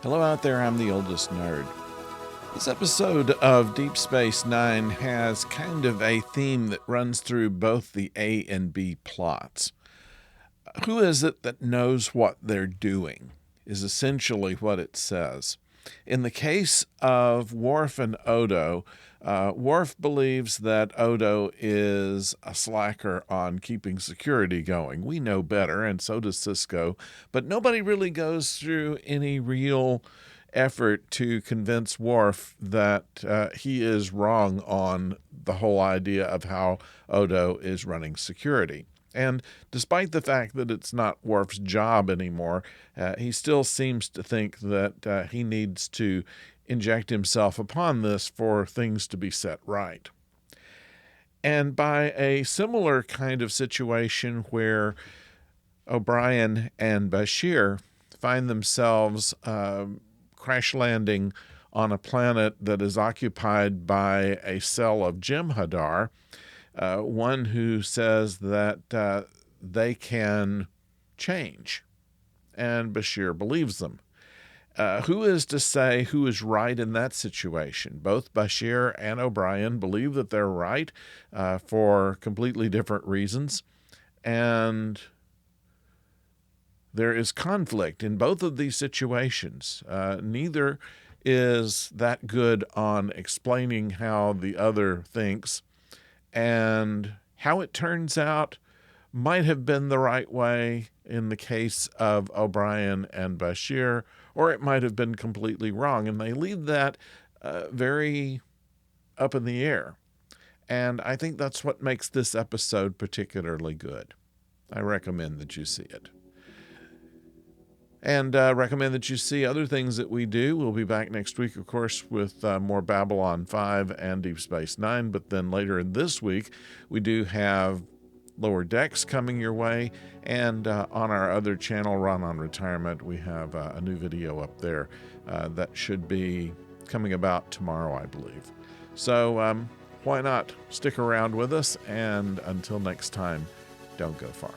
Hello out there, I'm the oldest nerd. This episode of Deep Space Nine has kind of a theme that runs through both the A and B plots. Who is it that knows what they're doing is essentially what it says. In the case of Worf and Odo, Worf believes that Odo is a slacker on keeping security going. We know better, and so does Cisco, but nobody really goes through any real effort to convince Worf that he is wrong on the whole idea of how Odo is running security. And despite the fact that it's not Worf's job anymore, he still seems to think that he needs to inject himself upon this for things to be set right. And by a similar kind of situation where O'Brien and Bashir find themselves crash landing on a planet that is occupied by a cell of Jem'Hadar, one who says that they can change, and Bashir believes them. Who is to say who is right in that situation? Both Bashir and O'Brien believe that they're right for completely different reasons, and there is conflict in both of these situations. Neither is that good on explaining how the other thinks, and how it turns out might have been the right way in the case of O'Brien and Bashir, or it might have been completely wrong. And they leave that very up in the air. And I think that's what makes this episode particularly good. I recommend that you see it. And recommend that you see other things that we do. We'll be back next week, of course, with more Babylon 5 and Deep Space Nine. But then later in this week, we do have Lower Decks coming your way. And on our other channel, Ron on Retirement, we have a new video up there that should be coming about tomorrow, I believe. So why not stick around with us? And until next time, don't go far.